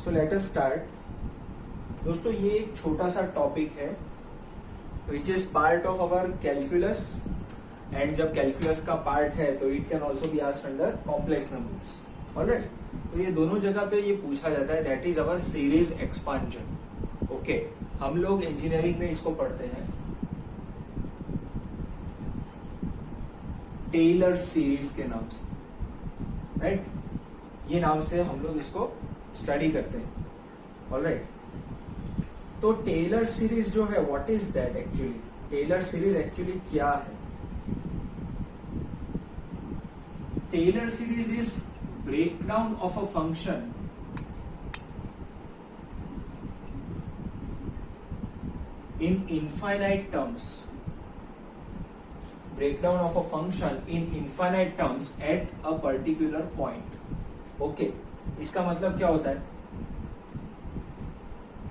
So let us start. दोस्तों ये एक छोटा सा टॉपिक है which is part of our calculus, and जब कैलकुलस का पार्ट है तो it can also be asked under complex numbers. Alright, तो ये दोनों जगह पे ये पूछा जाता है, that is our series expansion. Okay, हम लोग इंजीनियरिंग में इसको पढ़ते हैं टेलर सीरीज के नाम से, राइट? ये नाम से हम लोग इसको स्टडी करते हैं। ऑलराइट, तो टेलर सीरीज जो है, what is that actually? Taylor series actually क्या है? Taylor series is breakdown of a function in infinite terms. Breakdown of a function in infinite terms at a particular point. Okay, इसका मतलब क्या होता है?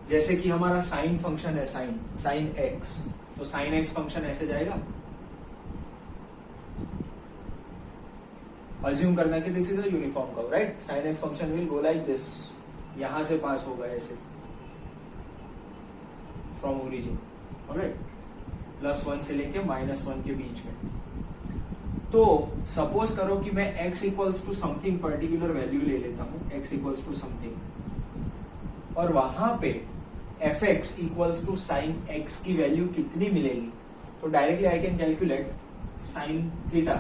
जैसे कि हमारा साइन फंक्शन है, साइन एक्स, तो साइन एक्स फंक्शन ऐसे जाएगा। अज्यूम करना कि this is a uniform curve, right? Sine x function will go like this, यहां से पास होगा ऐसे फ्रॉम ओरिजिन, ऑलराइट, +1 से लेके -1 के बीच में। तो सपोज करो कि मैं x equals to something particular value ले लेता हूं, x इक्वल्स टू समथिंग, और वहां पे fx equals to sine x की वैल्यू कितनी मिलेगी, तो directly I can calculate sine theta,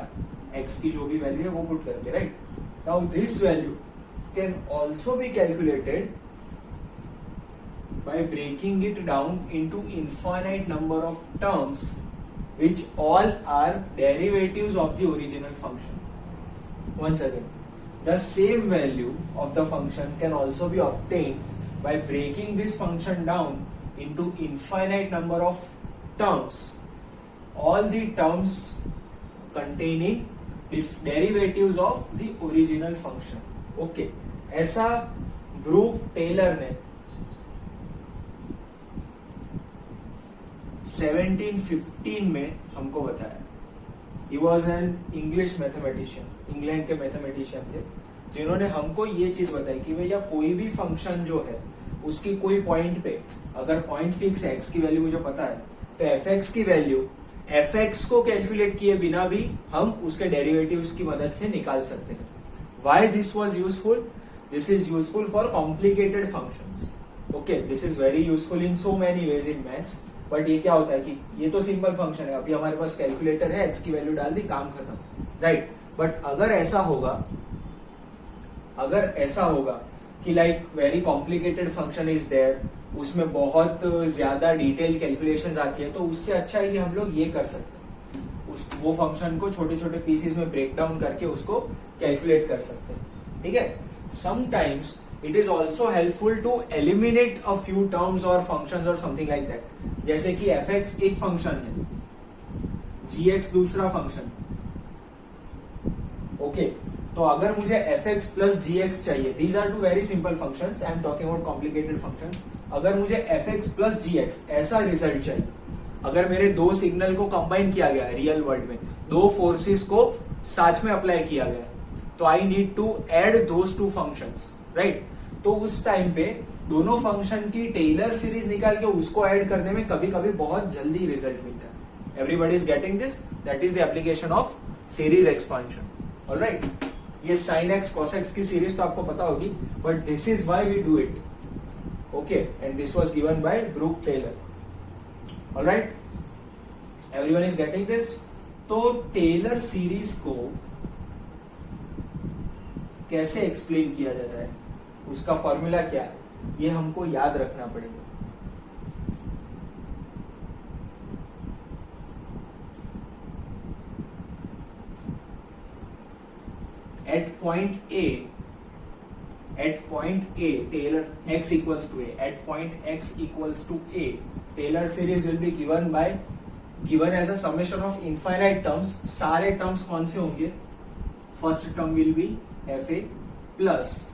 x की जो भी वैल्यू है वो पुट करके, right? Now this value can also be calculated by breaking it down into infinite number of terms which all are derivatives of the original function. Once again, the same value of the function can also be obtained by breaking this function down into infinite number of terms, all the terms containing derivatives of the original function. Okay, ऐसा Brooke Taylor ने 1715 में हमको बताया। He was an English mathematician, England के mathematician थे, जिन्होंने हमको ये चीज बताई कि भैया कोई भी फंक्शन जो है उसकी कोई पॉइंट पे अगर पॉइंट फिक्स है, x की वैल्यू मुझे पता है, तो fx की वैल्यू fx को कैलकुलेट किए बिना भी हम उसके डेरिवेटिव्स की मदद से निकाल सकते हैं। Why this was useful? This is useful for complicated functions. Okay, this is very useful in so many ways in maths. But ये क्या होता है कि ये तो सिंपल फंक्शन है, अभी हमारे पास कैलकुलेटर है, x की वैल्यू डाल दी, काम खत्म, राइट? बट अगर ऐसा होगा कि like very complicated function is there, उसमें बहुत ज्यादा डिटेल कैलकुलेशंस आती है, तो उससे अच्छा है कि हम लोग ये कर सकते हैं, वो फंक्शन को छोटे छोटे पीसेस में ब्रेक डाउन करके उसको कैलकुलेट कर सकते हैं। ठीक है, sometimes it is also helpful to eliminate a few terms or functions or something like that. जैसे कि fx एक फंक्शन है, gx दूसरा फंक्शन, ओके, तो अगर मुझे fx plus gx चाहिए, these are two very simple functions, I am talking about complicated functions. अगर मुझे fx plus gx ऐसा रिजल्ट चाहिए, अगर मेरे दो सिग्नल को कंबाइन किया गया है रियल वर्ल्ड में, दो फोर्सेस को साथ में अप्लाई किया गया है, तो I need to add those two functions, right? तो उस टाइम पे दोनों फंक्शन की टेलर सीरीज निकाल के उसको ऐड करने में कभी कभी बहुत जल्दी रिजल्ट मिलता है। Everybody is getting this? That is the application of series expansion. Alright, ये साइन एक्स कॉस एक्स की सीरीज तो आपको पता होगी, but this is why we do it. Okay, and this was given by Brook Taylor. Alright, everyone is getting this? तो Taylor series को कैसे explain किया जाता है, उसका फॉर्मूला क्या है, ये हमको याद रखना पड़ेगा। At point A Taylor x equals to A, at point x equals to A, Taylor series will be given as a summation of infinite terms. सारे टर्म्स कौन से होंगे? First term will be fa plus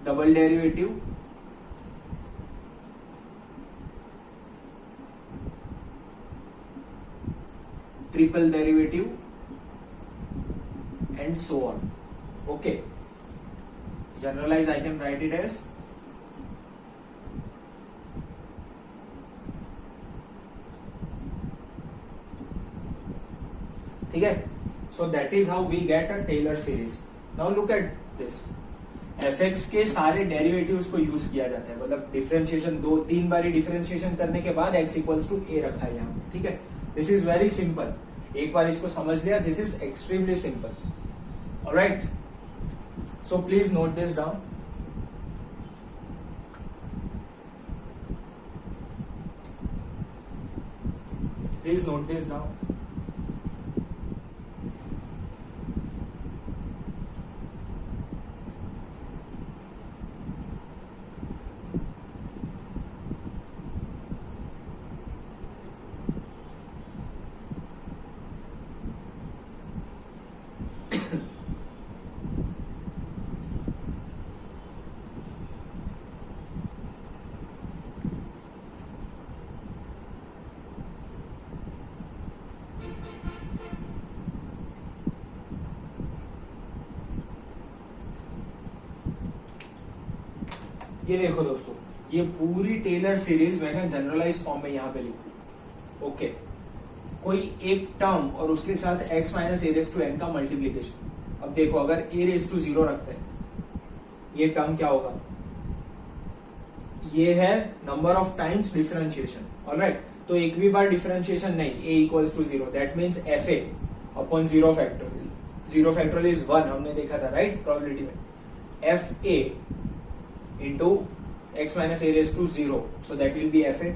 double derivative triple derivative and so on. Okay, generalize I can write it as ठीक है. So that is how we get a Taylor series. Now look at this. fx के सारे derivatives को use किया जाता है, मतलब differentiation 2-3 बारी डिफरेंशिएशन करने के बाद x इक्वल्स टू a रखा है यहाँ पे. ठीक है, दिस इज वेरी सिंपल. एक बार इसको समझ लिया, this is extremely simple. Alright, so please note this down. Please note this down. ये देखो दोस्तों, ये पूरी टेलर सीरीज मैंने जनरलाइज फॉर्म में यहाँ पे लिख दी. ओके, कोई एक टर्म और उसके साथ x minus A raise to n का मल्टीप्लीकेशन. अब देखो, अगर a रेस टू 0 रखते हैं, ये टर्म क्या होगा? ये है number of times differentiation. Alright, तो एक भी बार डिफरेंशिएशन नहीं, a equals to 0, that means fa upon 0 factorial. 0 factorial is 1, हमने देखा था राइट प्रोबेबिलिटी में. fa into x minus a raised to 0, so that will be fa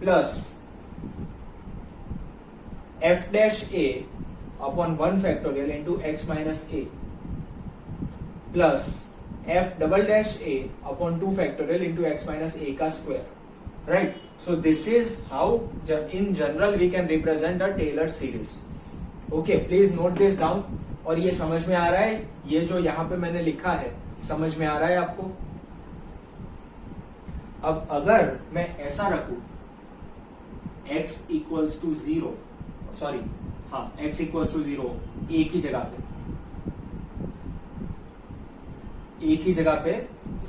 plus f dash a upon 1 factorial into x minus a plus f double dash a upon 2 factorial into x minus a का square. Right, so this is how in general we can represent a Taylor series. Okay, please note this down. और ये समझ में आ रहा है? ये जो यहाँ पे मैंने लिखा है समझ में आ रहा है आपको? अब अगर मैं ऐसा रखूं, x इक्वल्स टू 0, सॉरी हाँ, x इक्वल्स टू 0 एक ही जगह पे, एक ही जगह पे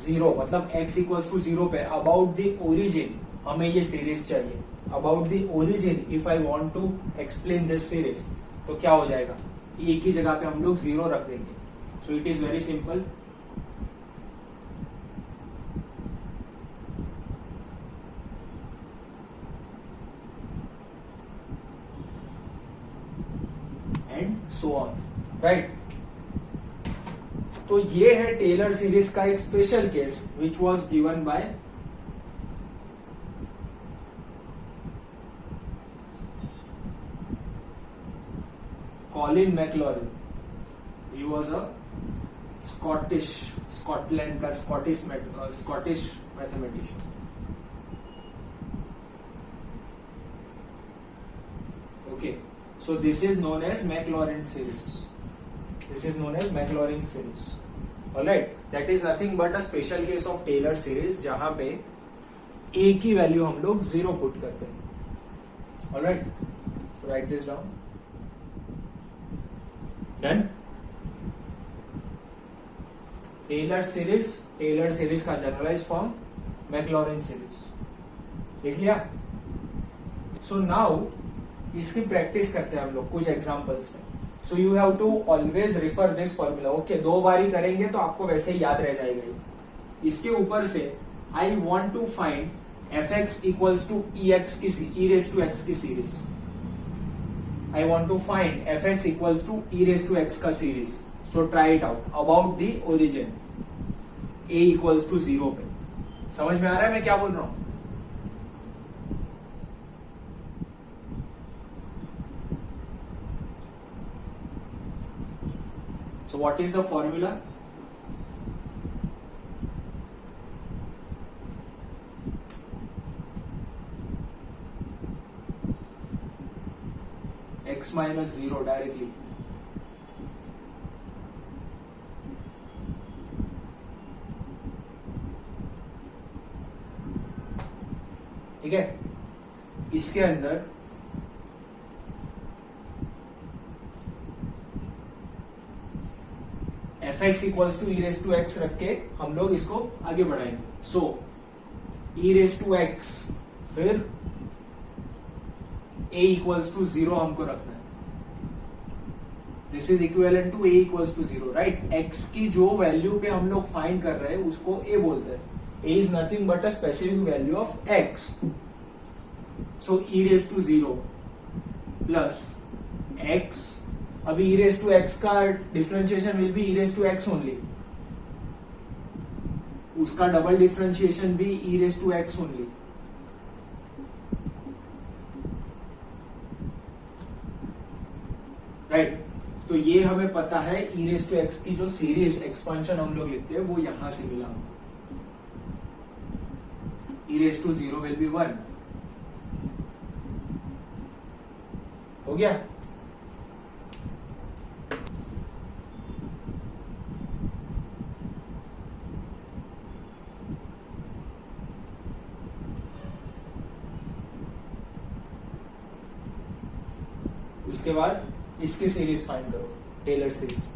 0, मतलब x इक्वल्स टू 0 पे अबाउट द ओरिजिन हमें ये सीरीज चाहिए. About the origin if I want to explain this series, तो क्या हो जाएगा? एक ही जगह पे हम लोग 0 रख देंगे. So it is very simple. So on, right? तो ये है टेलर सीरीज का एक special case which was given by Colin Maclaurin. He was a Scotland का Scottish mathematician. Okay, so this is known as Maclaurin series. This is known as Maclaurin series. Alright, that is nothing but a special case of Taylor series जहां पे a की value हम लोग 0 put करते हैं. Alright, so write this down. Done. Taylor series का generalise form Maclaurin series. लिख लिया? So now इसकी प्रैक्टिस करते हैं हम लोग कुछ एग्जांपल्स में. So you have to always refer this formula. Okay, 2 बार ही करेंगे तो आपको वैसे ही याद रह जाएगा. इसके ऊपर से I want to find F X equals to E raise to X की series. I want to find F X equals to E raise to X का series. So try it out about the origin A equals to 0 पे. समझ में आ रहा है मैं क्या बोल रहा हूं? So what is the formula? X minus 0 directly. ठीक है, इसके अंदर F X equals to E raise to X रख के हम लोग इसको आगे बढ़ाएंगे। So E raise to X, फिर a इक्वल्स टू 0 हमको रखना है। This is equivalent to a equals to 0, right. x की जो वैल्यू पे हम लोग फाइंड कर रहे हैं उसको a बोलते हैं। a is nothing but a specific value of x। So e raise to 0 plus x, अभी e रेस टू x का differentiation will be e raise to x only, उसका डबल डिफरेंशिएशन भी e raise to x only. Right, तो ये हमें पता है e raise to x की जो सीरीज एक्सपांशन हम लोग लिखते हैं वो यहां से मिला हमको। e raise to 0 will be 1, हो गया। उसके बाद इसकी सीरीज फाइंड करो, Taylor series.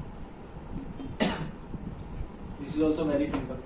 This is also very simple.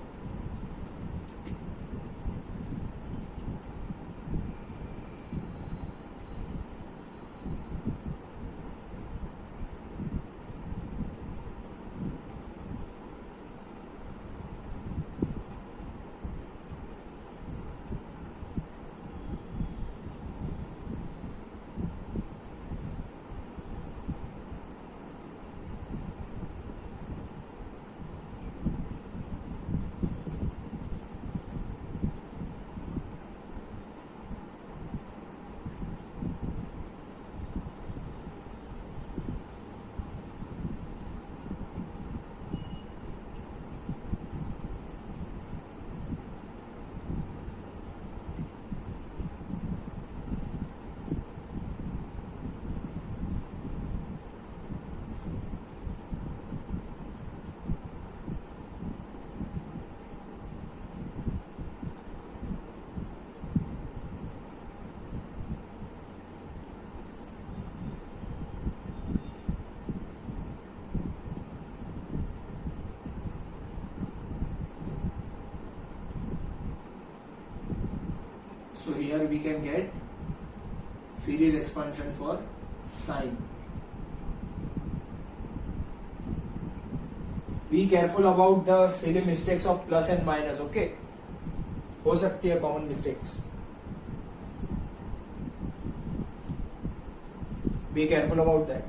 So here we can get series expansion for sine. Be careful about the silly mistakes of plus and minus, okay? हो सकती है common mistakes. Be careful about that.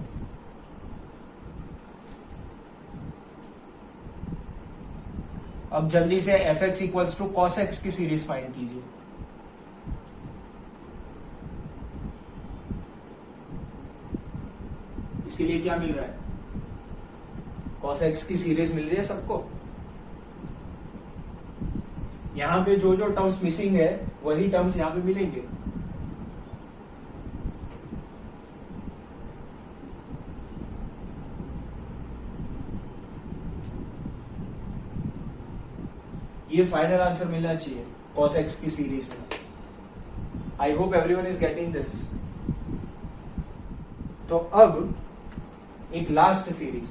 अब जल्दी से f(x) equals to cos x की series find कीजिए। इसके लिए क्या मिल रहा है? cos x की सीरीज मिल रही है सबको। यहां पे जो जो टर्म्स मिसिंग है वही टर्म्स यहां पे मिलेंगे। ये फाइनल आंसर मिलना चाहिए cos x की सीरीज में। I hope everyone is getting this. तो अब एक लास्ट सीरीज,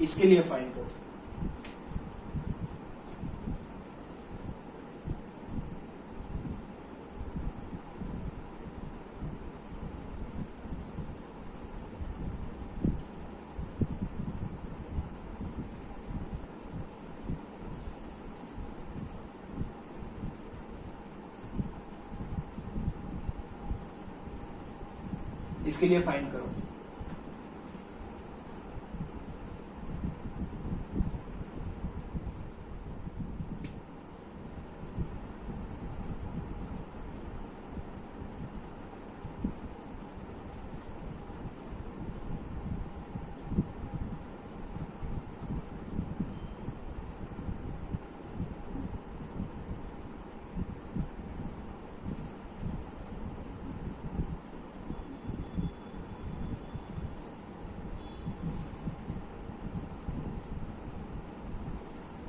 इसके लिए फाइंड करो। इसके लिए फाइंड करो।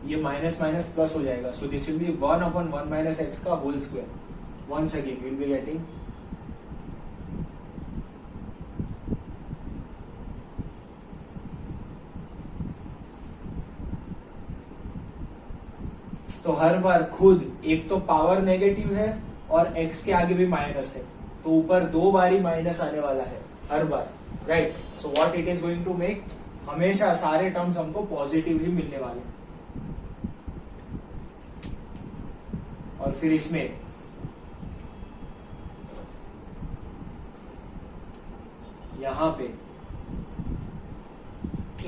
ये माइनस माइनस प्लस हो जाएगा, so this will be 1/1 minus X का whole square. Once again will be getting तो हर बार खुद एक तो पावर नेगेटिव है और x के आगे भी माइनस है, तो ऊपर 2 बार ही माइनस आने वाला है हर बार, right. So what it is going to make, हमेशा सारे टर्म्स हमको पॉजिटिव ही मिलने वाले। और फिर इसमें यहां पे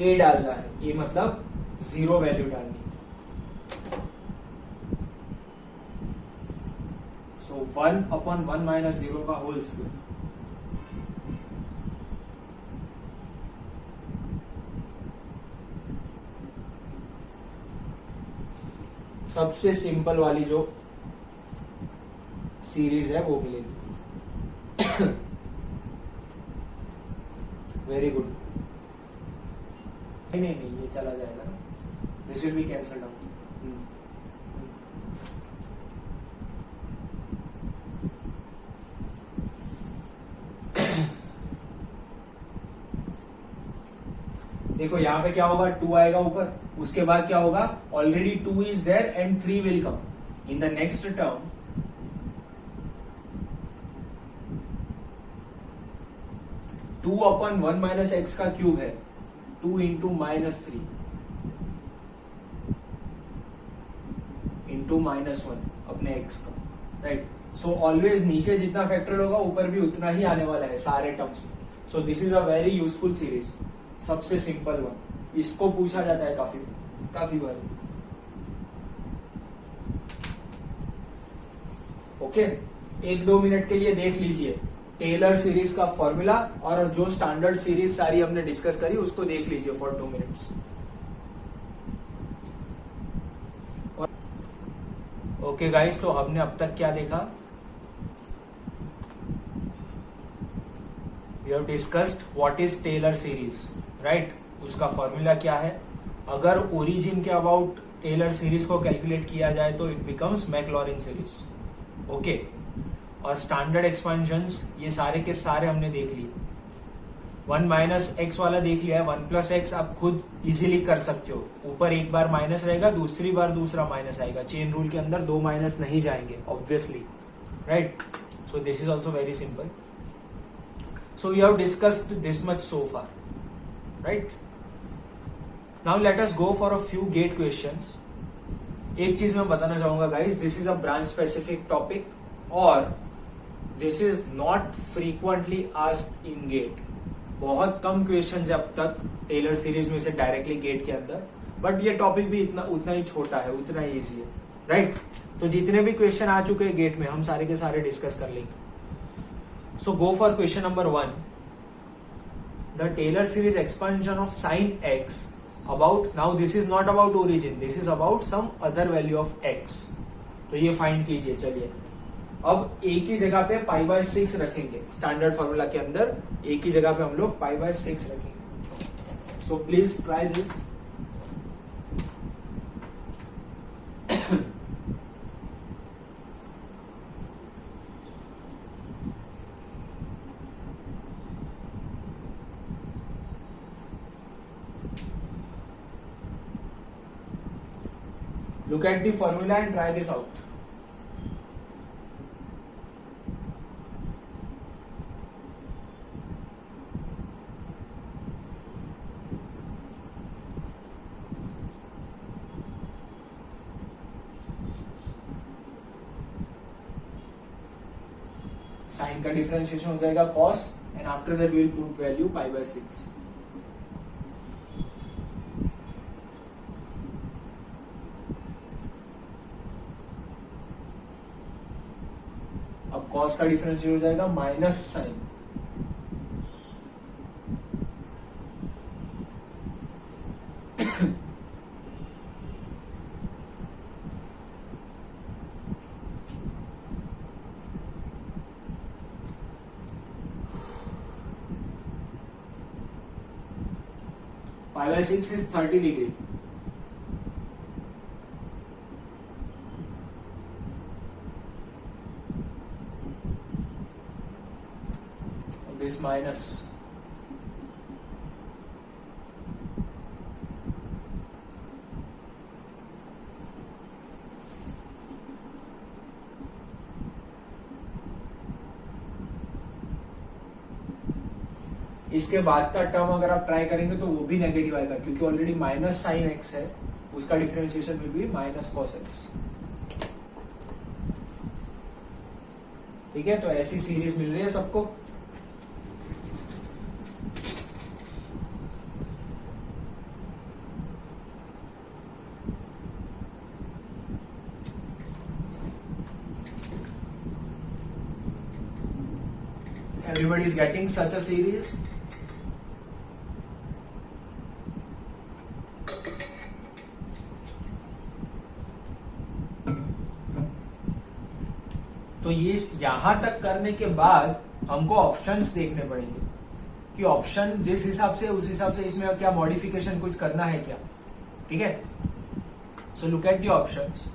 a डालना है, a मतलब 0 वैल्यू डालनी है। सो 1/1 माइनस 0 का होल स्क्वायर। सबसे सिंपल वाली जो सीरीज है वो मिलेगी। Very good. नहीं नहीं नहीं, ये चला जाएगा ना, this will be cancelled out. देखो यहाँ पे क्या होगा, 2 आएगा ऊपर, उसके बाद क्या होगा, already 2 is there and 3 will come in the next term. 2/1 minus X का क्यूब है, 2 इंटू -3 इंटू -1 अपने एक्स का, राइट। सो ऑलवेज नीचे जितना फैक्टर होगा ऊपर भी उतना ही आने वाला है सारे टर्म्स में। सो this is a very useful series, सबसे सिंपल वन, इसको पूछा जाता है काफी बार। ओके, 1-2 मिनट के लिए देख लीजिए टेलर सीरीज का फॉर्मूला, और जो स्टैंडर्ड सीरीज सारी हमने डिस्कस करी उसको देख लीजिए फॉर 2 मिनट्स। ओके गाइस, तो हमने अब तक क्या देखा, we have discussed what is Taylor series, right. उसका फॉर्मूला क्या है, अगर ओरिजिन के अबाउट टेलर सीरीज को कैलकुलेट किया जाए तो it becomes Maclaurin series. Okay, और स्टैंडर्ड एक्सपेंशंस ये सारे के सारे हमने देख लिए। 1 माइनस एक्स वाला देख लिया है, 1 प्लस एक्स आप खुद इजीली कर सकते हो, ऊपर एक बार माइनस रहेगा, दूसरी बार दूसरा माइनस आएगा, चेन रूल के अंदर 2 माइनस नहीं जाएंगे obviously, right. So this is also very simple. So we have discussed this much so far, right. Now let us go for a few GATE questions. एक चीज मैं बताना चाहूंगा guys, this is a branch specific topic और this is not frequently asked in GATE. बहुत कम question है अब तक टेलर सीरीज में से डायरेक्टली गेट के अंदर, बट ये टॉपिक भी उतना ही छोटा है, उतना ही इजी है, राइट। तो जितने भी क्वेश्चन आ चुके हैं गेट में हम सारे के सारे डिस्कस कर लेंगे। So go for question number 1। The Taylor series expansion of sine X about, now this is not about origin, this is about some other value of X. तो ये फाइंड कीजिए। चलिए अब एक ही जगह पे π/6 रखेंगे, स्टैंडर्ड फॉर्मूला के अंदर एक ही जगह पे हम लोग π/6 रखेंगे। So please try this. Look at the formula and try this out. Sine का डिफरेंशिएशन हो जाएगा cos and after that we will put value π/6. अब cos का डिफरेंशिएट हो जाएगा minus sign, π/6 is 30 degree. This minus इसके बाद का टर्म अगर आप ट्राई करेंगे तो वो भी नेगेटिव आएगा, क्योंकि ऑलरेडी माइनस साइन एक्स है, उसका differentiation will be minus cos x. ठीक है, तो ऐसी सीरीज मिल रही है सबको। Everybody is getting such a series. तो ये यहां तक करने के बाद हमको ऑप्शंस देखने पड़ेंगे कि ऑप्शन जिस हिसाब से उस हिसाब से इसमें क्या मॉडिफिकेशन कुछ करना है क्या। ठीक है, so look at the options.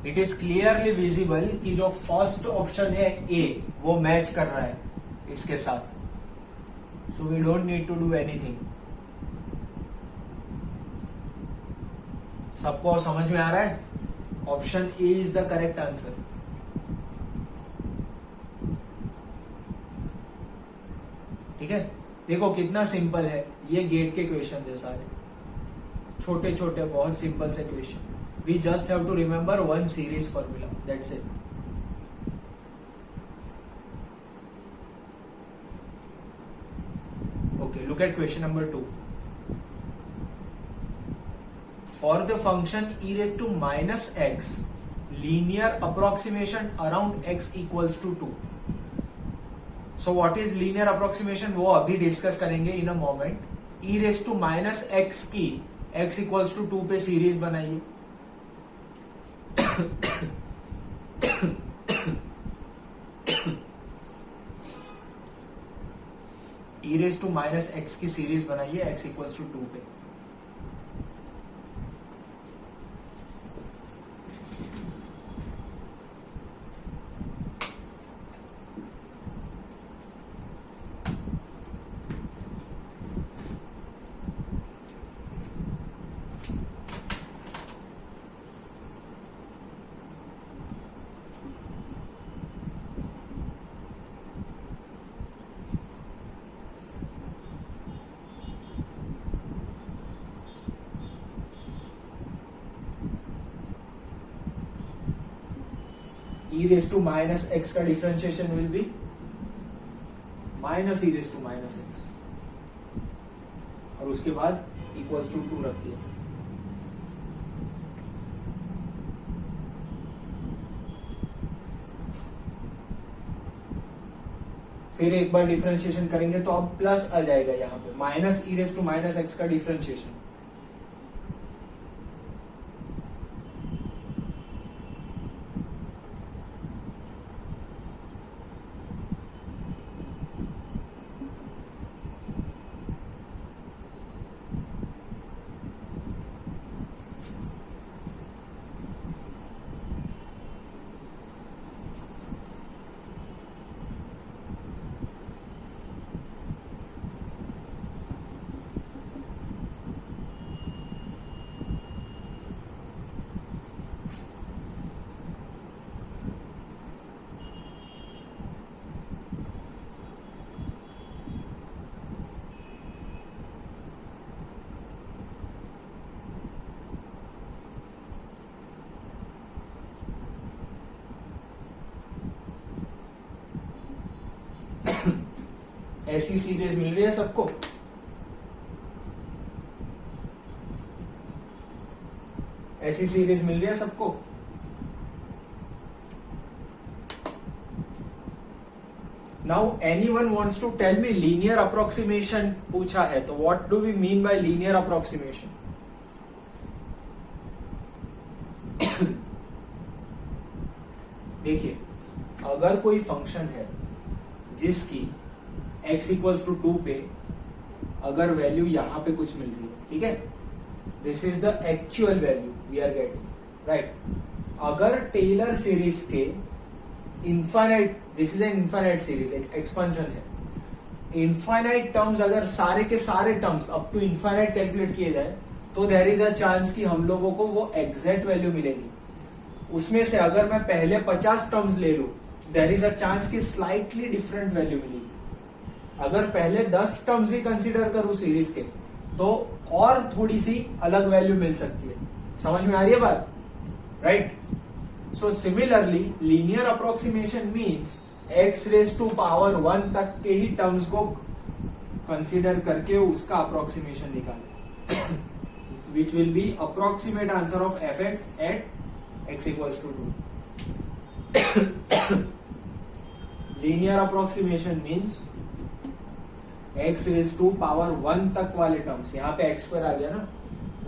It is clearly visible कि जो फर्स्ट ऑप्शन है ए वो मैच कर रहा है इसके साथ, so we don't need to do anything. सबको समझ में आ रहा है? Option A is the correct answer. ठीक है, देखो कितना सिंपल है, ये गेट के क्वेश्चन है सारे, छोटे छोटे बहुत सिंपल से question. We just have to remember one series formula. That's it. Okay, look at question number 2. For the function e raised to minus x, linear approximation around x equals to 2. So what is linear approximation? वो अभी discuss करेंगे in a moment. e raised to minus x की x equals to 2 पे series बनाइए। e raise to minus X की series बनाइए x equals to 2 पे। e raise to minus X का differentiation will be minus e raise to minus X, और उसके बाद इक्वल्स टू 2 रख दिया। फिर एक बार डिफरेंशिएशन करेंगे तो अब प्लस आ जाएगा यहाँ पे, minus e raise to minus X का डिफरेंशिएशन। ऐसी सीरीज मिल रही है सबको? ऐसी सीरीज मिल रही है सबको? Now anyone wants to tell me linear approximation पूछा है, तो what do we mean by linear approximation? देखिए, अगर कोई फंक्शन है जिसकी x इक्वल्स टू 2 पे अगर वैल्यू यहां पे कुछ मिल रही है, ठीक है, this is the actual value we are getting, right. अगर टेलर सीरीज के infinite, this is an infinite series, एक एक्सपेंशन है, इनफाइनाइट टर्म्स अगर सारे के सारे terms up to infinite calculate किए जाए तो देयर इज अ चांस कि हम लोगों को वो एग्जैक्ट वैल्यू मिलेगी। उसमें से अगर मैं पहले 50 टर्म्स ले लूं, देयर इज अ चांस कि स्लाइटली डिफरेंट वैल्यू मिलेगी। अगर पहले 10 टर्म्स ही कंसीडर करूं सीरीज के तो और थोड़ी सी अलग वैल्यू मिल सकती है. समझ में आ रही है बात? Right. So similarly linear approximation means x raise to power 1 तक के ही टर्म्स को कंसीडर करके उसका अप्रोक्सीमेशन निकाले, which will be approximate answer of fx at x equals to 2. Linear approximation means x raise to power 1 तक वाले terms, यहाँ पे x स्क्वायर आ गया ना,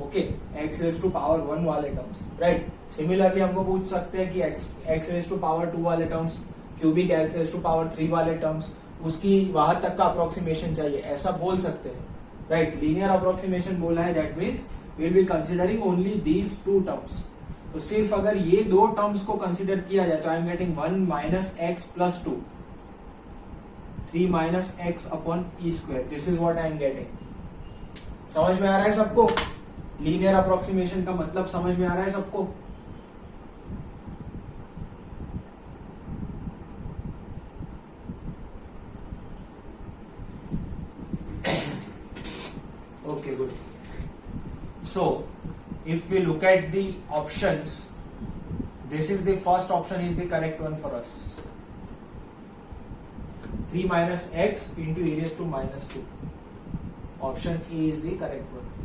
okay, x raise to power 1 वाले टर्म्स, राइट. सिमिलरली हमको पूछ सकते हैं कि x रेज टू पावर 2 वाले terms, cubic x raise to power 3 वाले टर्म्स, उसकी वहां तक का अप्रोक्सीमेशन चाहिए, ऐसा बोल सकते हैं, राइट. लीनियर अप्रोक्सीमेशन बोला है, that means we will be considering only these two terms. तो सिर्फ अगर ये दो टर्म्स को कंसिडर किया जाए तो I am getting 1 minus x plus 2, 3 minus x upon E square. This is what I am getting. समझ में आ रहा है सबको? लीनियर अप्रोक्सीमेशन का मतलब समझ में आ रहा है सबको? Okay, good. So, if we look at the options, this is the first option is the correct one for us. 3 minus x into e raised to minus 2. Option A is the correct one.